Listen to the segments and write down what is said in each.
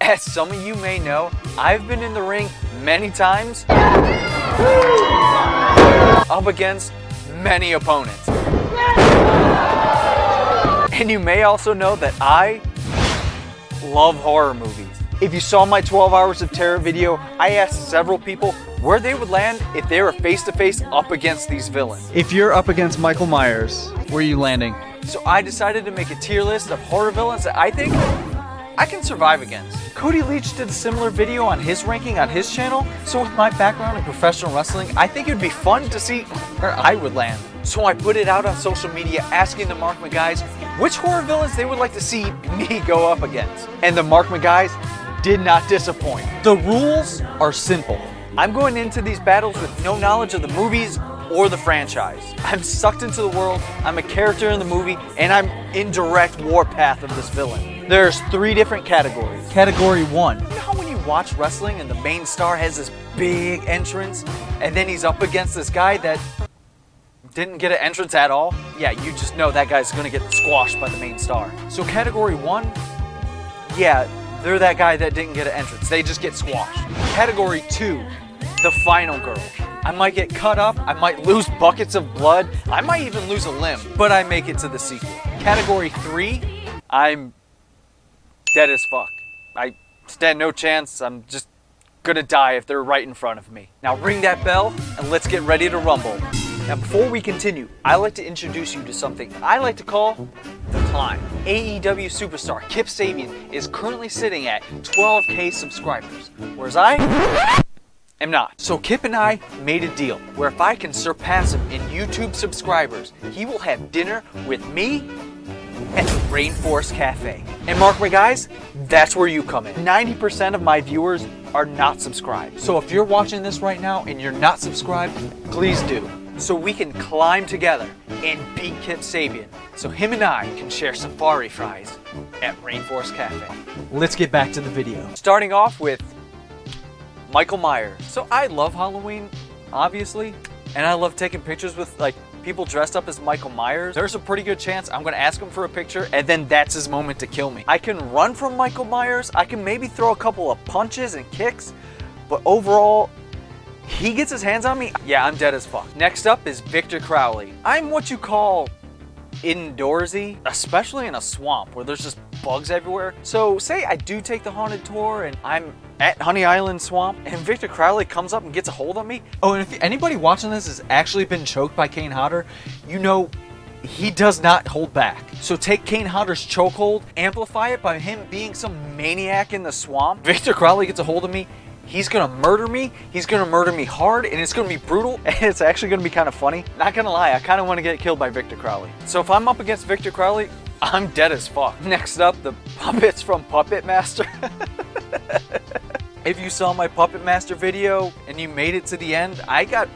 As some of you may know, I've been in the ring many times up against many opponents. And you may also know that I love horror movies. If you saw my 12 Hours of Terror video, I asked several people where they would land if they were face to face up against these villains. If you're up against Michael Myers, where are you landing? So I decided to make a tier list of horror villains that I think I can survive against. Cody Leach did a similar video on his ranking on his channel, so with my background in professional wrestling, I think it would be fun to see where I would land. So I put it out on social media asking the Markman guys which horror villains they would like to see me go up against. And the Markman guys did not disappoint. The rules are simple. I'm going into these battles with no knowledge of the movies or the franchise. I'm sucked into the world, I'm a character in the movie, and I'm in direct warpath of this villain. There's 3 different categories. Category 1. You know how when you watch wrestling and the main star has this big entrance, and then he's up against this guy that didn't get an entrance at all? Yeah, you just know that guy's gonna get squashed by the main star. So category 1, yeah, they're that guy that didn't get an entrance. They just get squashed. Category 2, the final girl. I might get cut up, I might lose buckets of blood, I might even lose a limb, but I make it to the sequel. Category 3, I'm dead as fuck. I stand no chance, I'm just gonna die if they're right in front of me. Now ring that bell and let's get ready to rumble. Now before we continue, I like to introduce you to something I like to call the climb. AEW superstar Kip Sabian is currently sitting at 12K subscribers, whereas I am not. So Kip and I made a deal where if I can surpass him in YouTube subscribers, he will have dinner with me at Rainforest Cafe. And mark my guys, that's where you come in. 90% of my viewers are not subscribed. So if you're watching this right now and you're not subscribed, please do. So we can climb together and beat Kip Sabian. So him and I can share safari fries at Rainforest Cafe. Let's get back to the video. Starting off with Michael Myers. So I love Halloween, obviously, and I love taking pictures with like people dressed up as Michael Myers. There's a pretty good chance I'm gonna ask him for a picture and then that's his moment to kill me. I can run from Michael Myers, I can maybe throw a couple of punches and kicks, but overall, he gets his hands on me, yeah, I'm dead as fuck. Next up is Victor Crowley. I'm what you call indoorsy, especially in a swamp where there's just bugs everywhere. So say I do take the haunted tour and I'm at Honey Island Swamp and Victor Crowley comes up and gets a hold of me. Oh, and if anybody watching this has actually been choked by Kane Hodder, you know he does not hold back. So take Kane Hodder's chokehold, amplify it by him being some maniac in the swamp. Victor Crowley gets a hold of me. He's gonna murder me, he's gonna murder me hard, and it's gonna be brutal, and it's actually gonna be kind of funny. Not gonna lie, I kinda wanna get killed by Victor Crowley. So if I'm up against Victor Crowley, I'm dead as fuck. Next up, the puppets from Puppet Master. If you saw my Puppet Master video and you made it to the end, I got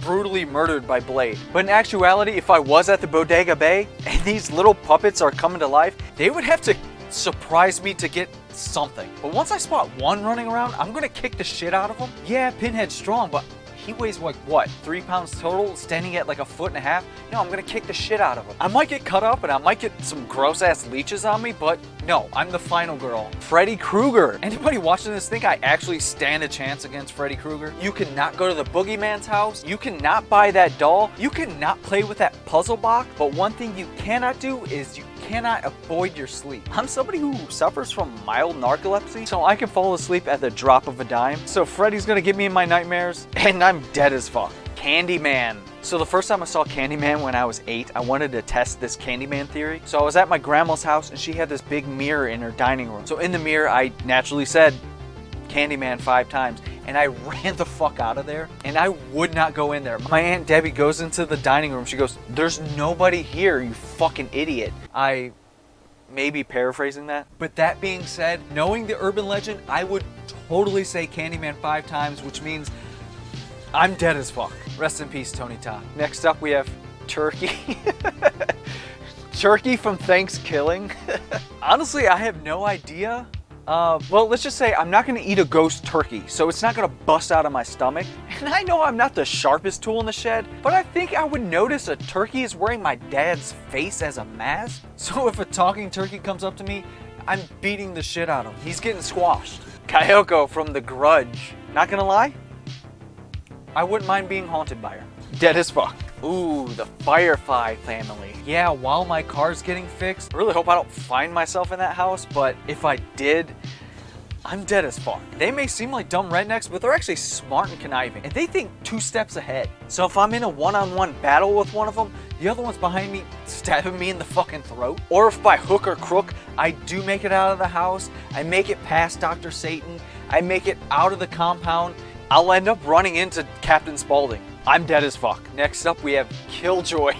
brutally murdered by Blade. But in actuality, if I was at the Bodega Bay and these little puppets are coming to life, they would have to surprise me to get something. But once I spot one running around, I'm gonna kick the shit out of him. Yeah, Pinhead's strong, but he weighs like what, 3 pounds total, standing at like 1.5 feet? No, I'm gonna kick the shit out of him. I might get cut up and I might get some gross ass leeches on me, but no, I'm the final girl. Freddy Krueger. Anybody watching this think I actually stand a chance against Freddy Krueger? You cannot go to the boogeyman's house. You cannot buy that doll. You cannot play with that puzzle box. But one thing you cannot do is you cannot avoid your sleep. I'm somebody who suffers from mild narcolepsy, so I can fall asleep at the drop of a dime. So Freddy's gonna get me in my nightmares, and I'm dead as fuck. Candyman. So the first time I saw Candyman when I was 8, I wanted to test this Candyman theory. So I was at my grandma's house and she had this big mirror in her dining room. So in the mirror, I naturally said Candyman 5 times and I ran the fuck out of there and I would not go in there. My Aunt Debbie goes into the dining room. She goes, "There's nobody here, you fucking idiot." I may be paraphrasing that. But that being said, knowing the urban legend, I would totally say Candyman 5 times, which means I'm dead as fuck. Rest in peace, Tony Todd. Next up, we have Turkey. Turkey from Thanksgiving. Honestly, I have no idea. Well, let's just say I'm not gonna eat a ghost turkey, so it's not gonna bust out of my stomach. And I know I'm not the sharpest tool in the shed, but I think I would notice a turkey is wearing my dad's face as a mask. So if a talking turkey comes up to me, I'm beating the shit out of him. He's getting squashed. Kyoko from The Grudge. Not gonna lie, I wouldn't mind being haunted by her. Dead as fuck. Ooh, the Firefly family. Yeah, while my car's getting fixed, I really hope I don't find myself in that house, but if I did, I'm dead as fuck. They may seem like dumb rednecks, but they're actually smart and conniving, and they think 2 steps ahead. So if I'm in a one-on-one battle with one of them, the other one's behind me stabbing me in the fucking throat. Or if by hook or crook, I do make it out of the house, I make it past Dr. Satan, I make it out of the compound, I'll end up running into Captain Spaulding. I'm dead as fuck. Next up, we have Killjoy.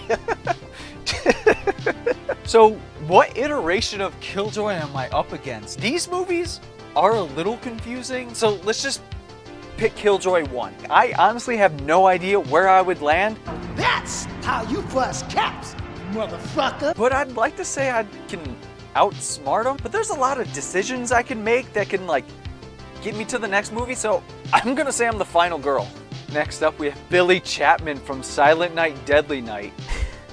So, what iteration of Killjoy am I up against? These movies are a little confusing, so let's just pick Killjoy 1. I honestly have no idea where I would land. That's how you bust caps, motherfucker. But I'd like to say I can outsmart him, but there's a lot of decisions I can make that can, like, get me to the next movie, so I'm gonna say I'm the final girl. Next up, we have Billy Chapman from Silent Night, Deadly Night.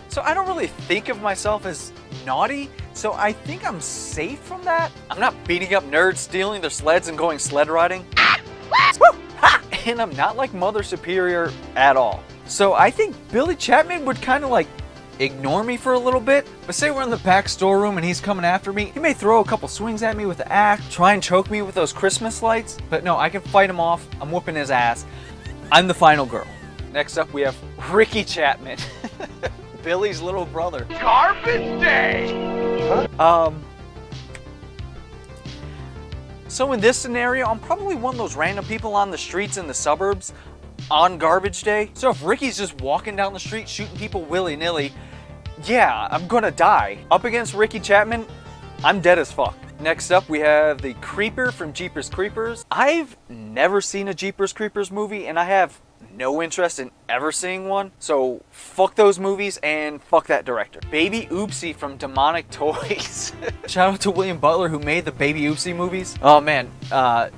So I don't really think of myself as naughty, so I think I'm safe from that. I'm not beating up nerds, stealing their sleds, and going sled riding. Woo! Ha! And I'm not like Mother Superior at all. So I think Billy Chapman would kind of like ignore me for a little bit, but say we're in the back storeroom and he's coming after me, he may throw a couple swings at me with the axe, try and choke me with those Christmas lights, but no, I can fight him off. I'm whooping his ass. I'm the final girl. Next up, we have Ricky Chapman, Billy's little brother. Garbage day! So in this scenario, I'm probably one of those random people on the streets in the suburbs on garbage day. So if Ricky's just walking down the street shooting people willy-nilly, yeah, I'm gonna die. Up against Ricky Chapman, I'm dead as fuck. Next up, we have the Creeper from Jeepers Creepers. I've never seen a Jeepers Creepers movie, and I have no interest in ever seeing one. So fuck those movies and fuck that director. Baby Oopsie from Demonic Toys. Shout out to William Butler who made the Baby Oopsie movies. Oh man,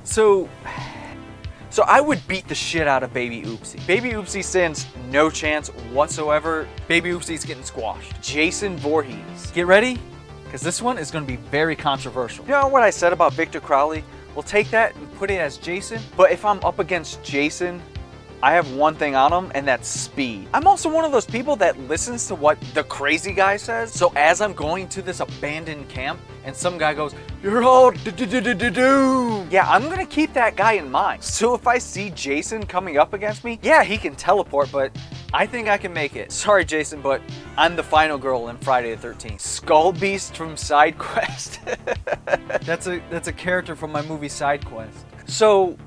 so I would beat the shit out of Baby Oopsie. Baby Oopsie stands no chance whatsoever. Baby Oopsie's getting squashed. Jason Voorhees. Get ready, because this one is going to be very controversial. You know what I said about Victor Crowley? We'll take that and put it as Jason, but if I'm up against Jason, I have one thing on him, and that's speed. I'm also one of those people that listens to what the crazy guy says. So as I'm going to this abandoned camp, and some guy goes, "You're all do," yeah, I'm gonna keep that guy in mind. So if I see Jason coming up against me, yeah, he can teleport, but I think I can make it. Sorry, Jason, but I'm the final girl in Friday the 13th. Skull Beast from Side Quest. That's a character from my movie Side Quest. So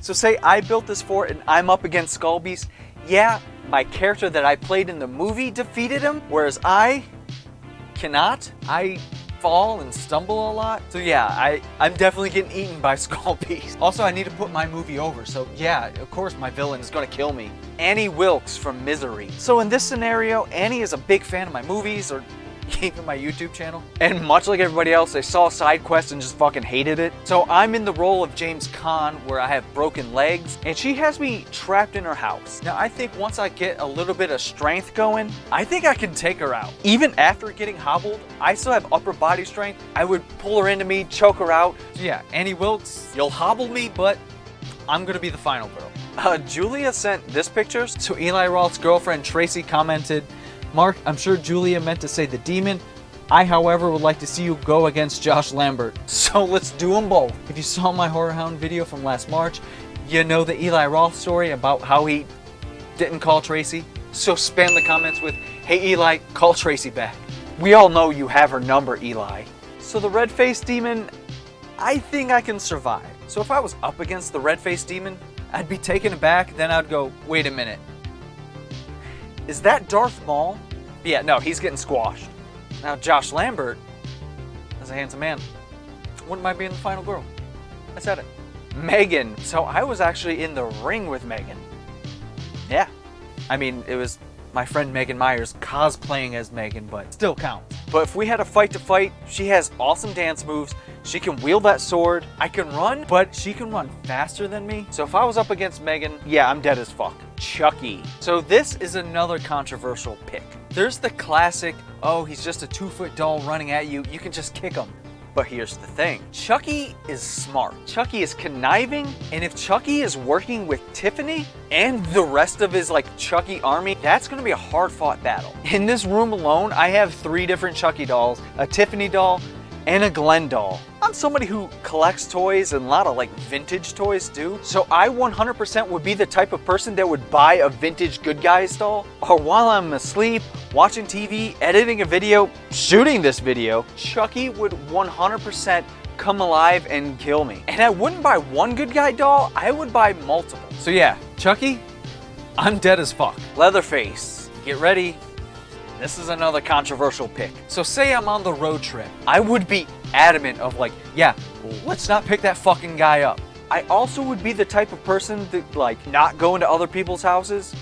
say I built this fort and I'm up against Skull Beast. Yeah, my character that I played in the movie defeated him, whereas I cannot. I fall and stumble a lot. So yeah, I'm definitely getting eaten by Skull Beast. Also, I need to put my movie over. So yeah, of course my villain is gonna kill me. Annie Wilkes from Misery. So in this scenario, Annie is a big fan of my movies, or even my YouTube channel. And much like everybody else, they saw Side Quest and just fucking hated it. So I'm in the role of James Caan, where I have broken legs, and she has me trapped in her house. Now I think once I get a little bit of strength going, I think I can take her out. Even after getting hobbled, I still have upper body strength. I would pull her into me, choke her out. So yeah, Annie Wilkes, you'll hobble me, but I'm gonna be the final girl. Julia sent this picture. So Eli Roth's girlfriend Tracy commented, "Mark, I'm sure Julia meant to say the demon. I, however, would like to see you go against Josh Lambert." So let's do them both. If you saw my Horror Hound video from last March, you know the Eli Roth story about how he didn't call Tracy. So spam the comments with, "Hey Eli, call Tracy back." We all know you have her number, Eli. So the red-faced demon, I think I can survive. So if I was up against the red-faced demon, I'd be taken aback, then I'd go, wait a minute. Is that Darth Maul? Yeah, no, he's getting squashed. Now, Josh Lambert is a handsome man. Wouldn't mind being the final girl. I said it. Megan. So I was actually in the ring with Megan. Yeah. I mean, it was my friend Megan Myers cosplaying as Megan, but still counts. But if we had a fight to fight, she has awesome dance moves. She can wield that sword. I can run, but she can run faster than me. So if I was up against Megan, yeah, I'm dead as fuck. Chucky. So this is another controversial pick. There's the classic, oh, he's just a 2-foot doll running at you. You can just kick him. But here's the thing. Chucky is smart. Chucky is conniving. And if Chucky is working with Tiffany and the rest of his Chucky army, that's going to be a hard fought battle. In this room alone, I have 3 different Chucky dolls, a Tiffany doll, and a Glenn doll. I'm somebody who collects toys and a lot of vintage toys too. So I 100% would be the type of person that would buy a vintage Good Guys doll. Or while I'm asleep, watching TV, editing a video, shooting this video, Chucky would 100% come alive and kill me. And I wouldn't buy one Good Guy doll, I would buy multiple. So yeah, Chucky, I'm dead as fuck. Leatherface, get ready. This is another controversial pick. So say I'm on the road trip. I would be adamant of yeah, let's not pick that fucking guy up. I also would be the type of person that not go into other people's houses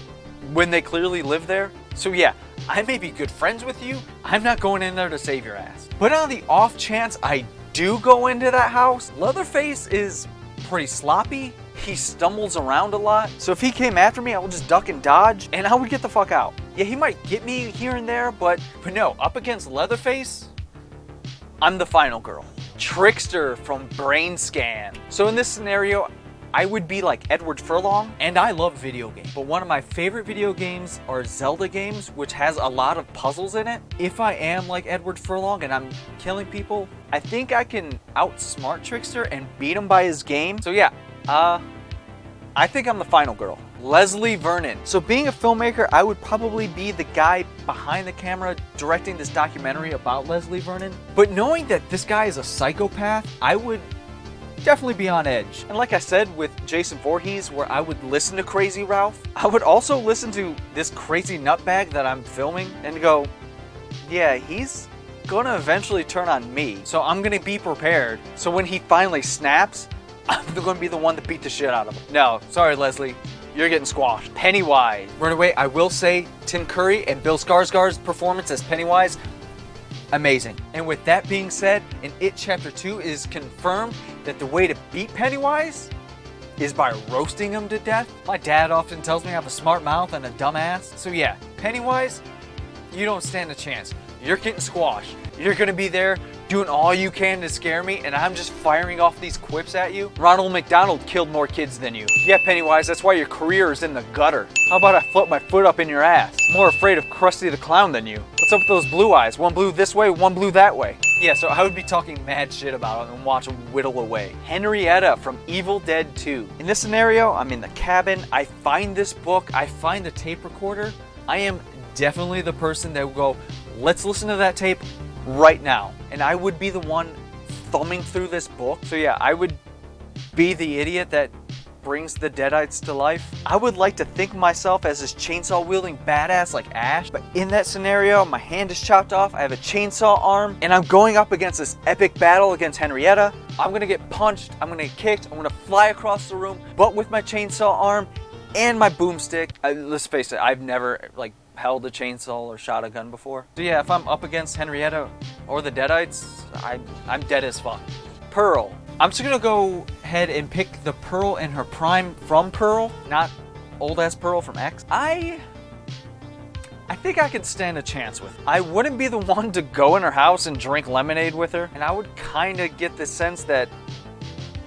when they clearly live there. So yeah, I may be good friends with you. I'm not going in there to save your ass. But on the off chance I do go into that house, Leatherface is pretty sloppy. He stumbles around a lot. So if he came after me, I would just duck and dodge and I would get the fuck out. Yeah, he might get me here and there, but no, up against Leatherface, I'm the final girl. Trickster from Brain Scan. So in this scenario, I would be like Edward Furlong, and I love video games. But one of my favorite video games are Zelda games, which has a lot of puzzles in it. If I am like Edward Furlong and I'm killing people, I think I can outsmart Trickster and beat him by his game. So yeah, I think I'm the final girl. Leslie Vernon. So being a filmmaker, I would probably be the guy behind the camera directing this documentary about Leslie Vernon. But knowing that this guy is a psychopath, I would definitely be on edge. And like I said with Jason Voorhees, where I would listen to Crazy Ralph, I would also listen to this crazy nutbag that I'm filming and go, yeah, he's gonna eventually turn on me. So I'm gonna be prepared. So when he finally snaps, I'm gonna be the one to beat the shit out of him. No, sorry Leslie, you're getting squashed. Pennywise. Runaway, I will say Tim Curry and Bill Skarsgård's performance as Pennywise, amazing. And with that being said, in It Chapter 2 is confirmed that the way to beat Pennywise is by roasting him to death. My dad often tells me I have a smart mouth and a dumb ass. So yeah, Pennywise, you don't stand a chance. You're getting squashed. You're gonna be there doing all you can to scare me, and I'm just firing off these quips at you. Ronald McDonald killed more kids than you. Yeah, Pennywise, that's why your career is in the gutter. How about I flip my foot up in your ass? More afraid of Krusty the Clown than you. What's up with those blue eyes? One blue this way, one blue that way. Yeah, so I would be talking mad shit about him and watch him whittle away. Henrietta from Evil Dead 2. In this scenario, I'm in the cabin. I find this book. I find the tape recorder. I am definitely the person that will go, let's listen to that tape right now. And I would be the one thumbing through this book. So yeah, I would be the idiot that brings the Deadites to life. I would like to think of myself as this chainsaw wielding badass like Ash, but in that scenario, my hand is chopped off, I have a chainsaw arm, and I'm going up against this epic battle against Henrietta. I'm gonna get punched, I'm gonna get kicked, I'm gonna fly across the room, but with my chainsaw arm and my boomstick. Let's face it, I've never held a chainsaw or shot a gun before. So yeah, if I'm up against Henrietta or the Deadites, I'm dead as fuck. Pearl. I'm just gonna go ahead and pick the Pearl in her prime from Pearl, not old ass Pearl from X. I think I could stand a chance with her. I wouldn't be the one to go in her house and drink lemonade with her, and I would kind of get the sense that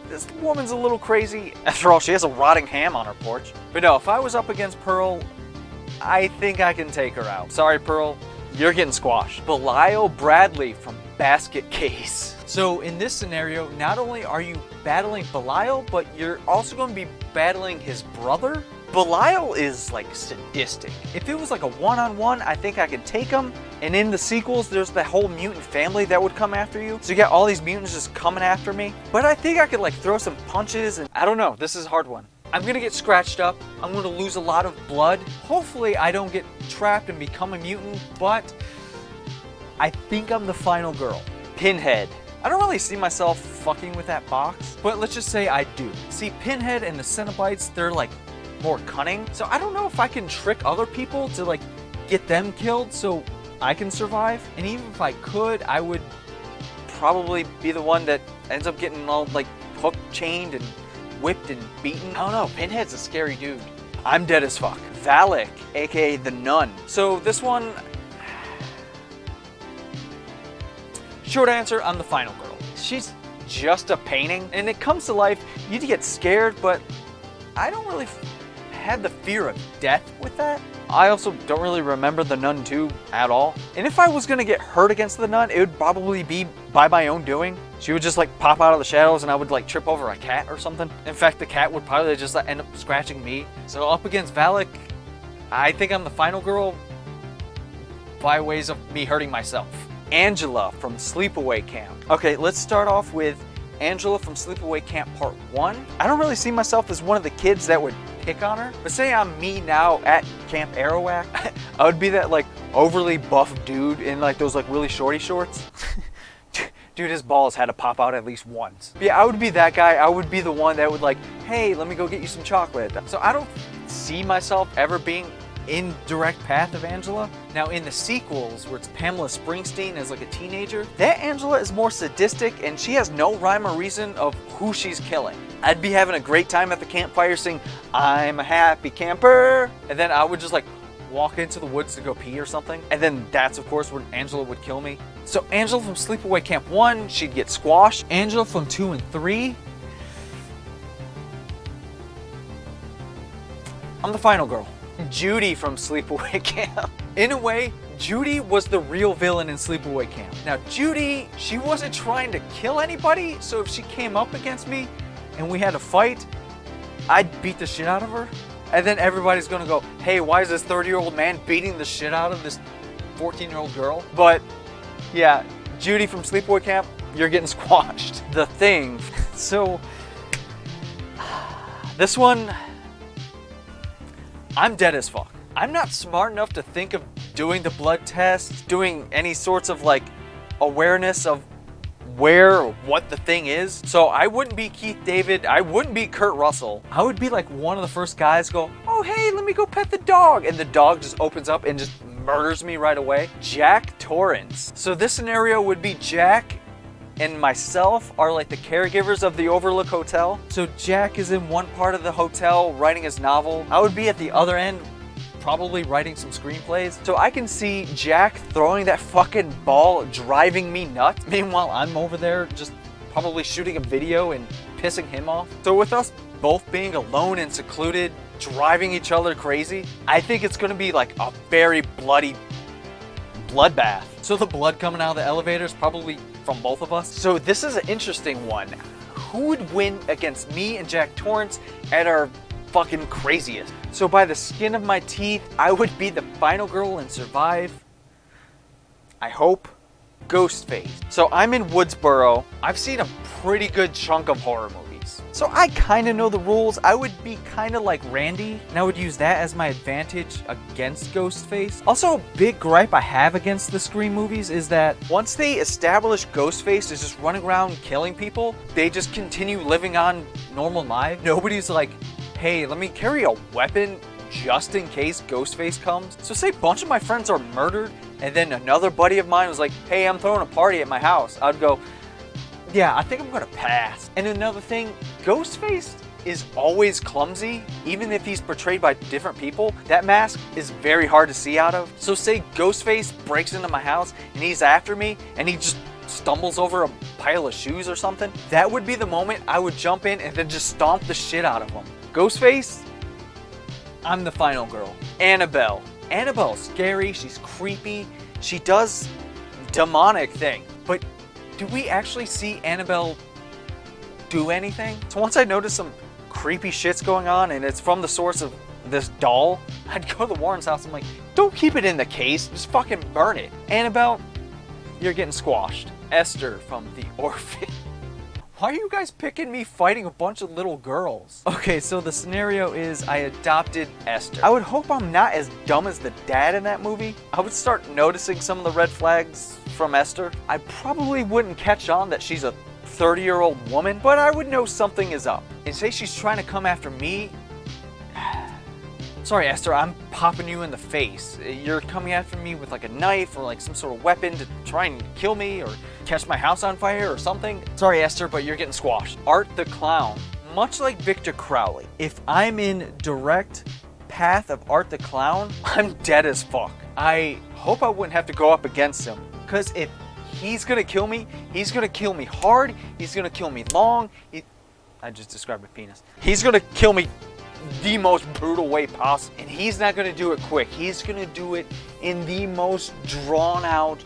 this woman's a little crazy. After all, she has a rotting ham on her porch. But no, if I was up against Pearl, I think I can take her out. Sorry, Pearl, you're getting squashed. Belial Bradley from Basket Case. So in this scenario, not only are you battling Belial, but you're also going to be battling his brother. Belial is sadistic. If it was a one-on-one, I think I could take him. And in the sequels, there's the whole mutant family that would come after you. So you got all these mutants just coming after me. But I think I could throw some punches, and I don't know, this is a hard one. I'm gonna get scratched up. I'm gonna lose a lot of blood. Hopefully I don't get trapped and become a mutant, but I think I'm the final girl. Pinhead. I don't really see myself fucking with that box, but let's just say I do. See, Pinhead and the Cenobites, they're more cunning. So I don't know if I can trick other people to get them killed so I can survive. And even if I could, I would probably be the one that ends up getting all hooked, chained, and whipped and beaten. I don't know, Pinhead's a scary dude. I'm dead as fuck. Valak, aka the Nun. So this one, Short answer, I'm the final girl. She's just a painting, and it comes to life, you get scared, but I don't really have the fear of death with that. I also don't really remember the Nun 2 at all. And if I was gonna get hurt against the Nun, it would probably be by my own doing. She would just like pop out of the shadows and I would like trip over a cat or something. In fact, the cat would probably just like, end up scratching me. So up against Valak, I think I'm the final girl by ways of me hurting myself. Angela from Sleepaway Camp. Okay, let's start off with Angela from Sleepaway Camp Part 1. I don't really see myself as one of the kids that would pick on her, but say I'm me now at Camp Arawak, I would be that like overly buff dude in like those like really shorty shorts. Dude, his balls had to pop out at least once. Yeah, I would be that guy. I would be the one that would like, hey, let me go get you some chocolate. So I don't see myself ever being in direct path of Angela. Now in the sequels where it's Pamela Springsteen as like a teenager, that Angela is more sadistic and she has no rhyme or reason of who she's killing. I'd be having a great time at the campfire singing, I'm a happy camper. And then I would just like walk into the woods to go pee or something. And then that's of course when Angela would kill me. So Angela from Sleepaway Camp 1, she'd get squashed. Angela from 2 and 3, I'm the final girl. Judy from Sleepaway Camp. In a way, Judy was the real villain in Sleepaway Camp. Now Judy, she wasn't trying to kill anybody, so if she came up against me and we had a fight, I'd beat the shit out of her. And then everybody's gonna go, hey, why is this 30-year-old man beating the shit out of this 14-year-old girl? But yeah, Judy from Sleepaway Camp, you're getting squashed. The Thing. So this one, I'm dead as fuck. I'm not smart enough to think of doing the blood test, doing any sorts of like awareness of where or what the thing is. So I wouldn't be Keith David, I wouldn't be Kurt Russell. I would be like one of the first guys to go, oh hey, let me go pet the dog. And the dog just opens up and just murders me right away. Jack Torrance. So this scenario would be Jack and myself are like the caregivers of the Overlook Hotel. So Jack is in one part of the hotel writing his novel. I would be at the other end probably writing some screenplays. So I can see Jack throwing that fucking ball driving me nuts. Meanwhile, I'm over there just probably shooting a video and pissing him off. So with us both being alone and secluded, driving each other crazy, I think it's gonna be like a very bloody bloodbath. So the blood coming out of the elevator is probably from both of us. So this is an interesting one. Who would win against me and Jack Torrance at our fucking craziest? So by the skin of my teeth, I would be the final girl and survive. I hope. Ghostface. So I'm in Woodsboro. I've seen a pretty good chunk of horror movies. So I kind of know the rules. I would be kind of like Randy, and I would use that as my advantage against Ghostface. Also, a big gripe I have against the Scream movies is that once they establish Ghostface is just running around killing people, they just continue living on normal lives. Nobody's like, hey, let me carry a weapon just in case Ghostface comes. So say a bunch of my friends are murdered, and then another buddy of mine was like, hey, I'm throwing a party at my house. I'd go, yeah, I think I'm gonna pass. And another thing, Ghostface is always clumsy, even if he's portrayed by different people. That mask is very hard to see out of. So say Ghostface breaks into my house and he's after me and he just stumbles over a pile of shoes or something. That would be the moment I would jump in and then just stomp the shit out of him. Ghostface, I'm the final girl. Annabelle. Annabelle's scary, she's creepy, she does demonic thing. But do we actually see Annabelle do anything? So once I notice some creepy shit's going on and it's from the source of this doll, I'd go to the Warren's house. I'm like, don't keep it in the case, just fucking burn it. Annabelle, you're getting squashed. Esther from The Orphan. Why are you guys picking me fighting a bunch of little girls? Okay, so the scenario is I adopted Esther. I would hope I'm not as dumb as the dad in that movie. I would start noticing some of the red flags from Esther. I probably wouldn't catch on that she's a 30-year-old woman, but I would know something is up. And say she's trying to come after me. Sorry, Esther, I'm popping you in the face. You're coming after me with like a knife or like some sort of weapon to try and kill me or catch my house on fire or something. Sorry, Esther, but you're getting squashed. Art the Clown. Much like Victor Crowley, if I'm in direct path of Art the Clown, I'm dead as fuck. I hope I wouldn't have to go up against him, because if He's gonna kill me. He's gonna kill me hard. He's gonna kill me long. I just described a penis. He's gonna kill me the most brutal way possible. And he's not gonna do it quick. He's gonna do it in the most drawn out,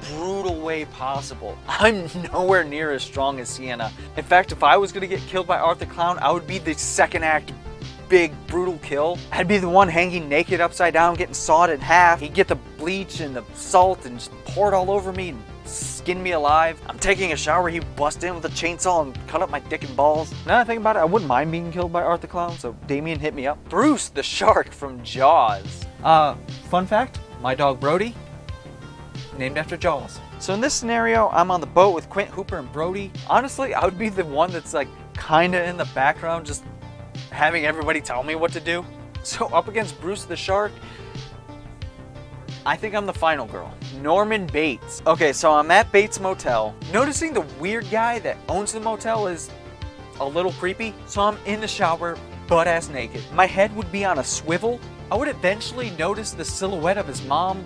brutal way possible. I'm nowhere near as strong as Sienna. In fact, if I was gonna get killed by Arthur Clown, I would be the second act big brutal kill. I'd be the one hanging naked upside down, getting sawed in half. He'd get the bleach and the salt and just pour it all over me and skin me alive. I'm taking a shower, he'd bust in with a chainsaw and cut up my dick and balls. Now that I think about it, I wouldn't mind being killed by Arthur Clown, so Damien hit me up. Bruce the shark from Jaws. Fun fact, my dog Brody, named after Jaws. So in this scenario, I'm on the boat with Quint, Hooper, and Brody. Honestly, I would be the one that's like kinda in the background, just having everybody tell me what to do. So up against Bruce the shark, I think I'm the final girl. Norman Bates. Okay, so I'm at Bates Motel. Noticing the weird guy that owns the motel is a little creepy. So I'm in the shower, butt-ass naked. My head would be on a swivel. I would eventually notice the silhouette of his mom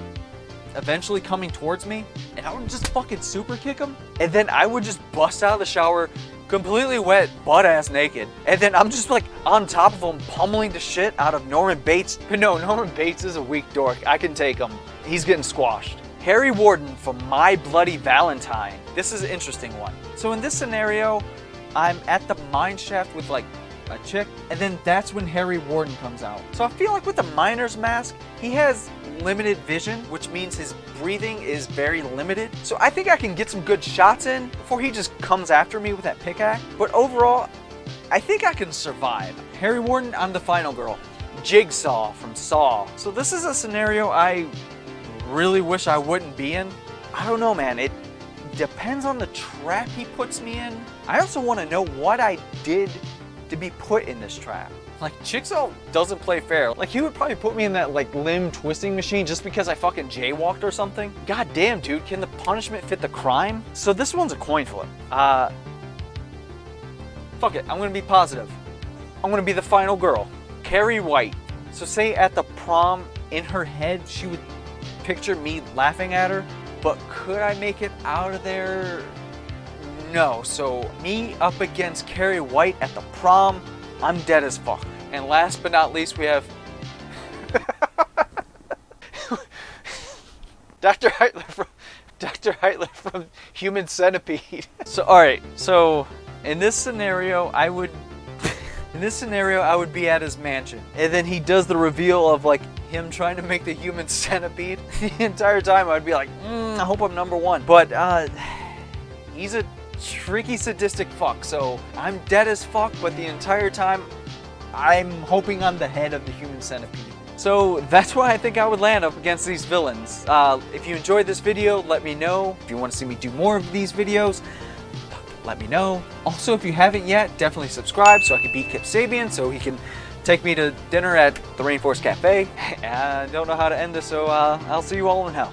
eventually coming towards me, and I would just fucking super kick him. And then I would just bust out of the shower, completely wet, butt-ass naked. And then I'm just like on top of him, pummeling the shit out of Norman Bates. But no, Norman Bates is a weak dork. I can take him. He's getting squashed. Harry Warden from My Bloody Valentine. This is an interesting one. So in this scenario, I'm at the mine shaft with like a chick, and then that's when Harry Warden comes out. So I feel like with the miner's mask, he has limited vision, which means his breathing is very limited. So I think I can get some good shots in before he just comes after me with that pickaxe. But overall, I think I can survive. Harry Warden, I'm the final girl. Jigsaw from Saw. So this is a scenario I really wish I wouldn't be in. I don't know, man. It depends on the trap he puts me in. I also want to know what I did to be put in this trap. Like, Jigsaw doesn't play fair. Like, he would probably put me in that, like, limb twisting machine just because I fucking jaywalked or something. God damn, dude, can the punishment fit the crime? So this one's a coin flip. Fuck it, I'm gonna be positive. I'm gonna be the final girl. Carrie White. So say at the prom, in her head, she would picture me laughing at her, but could I make it out of there? No. So me up against Carrie White at the prom, I'm dead as fuck. And last but not least, we have Dr. Heitler from Human Centipede. So all right, so in this scenario, I would be at his mansion, and then he does the reveal of like him trying to make the human centipede. The entire time I'd be like, I hope I'm number one. But he's a tricky, sadistic fuck, so I'm dead as fuck, but the entire time I'm hoping I'm the head of the human centipede. So that's why I think I would land up against these villains. If you enjoyed this video, let me know. If you want to see me do more of these videos, let me know. Also, if you haven't yet, definitely subscribe so I can beat Kip Sabian, so he can take me to dinner at the Rainforest Cafe. I don't know how to end this, so I'll see you all in hell.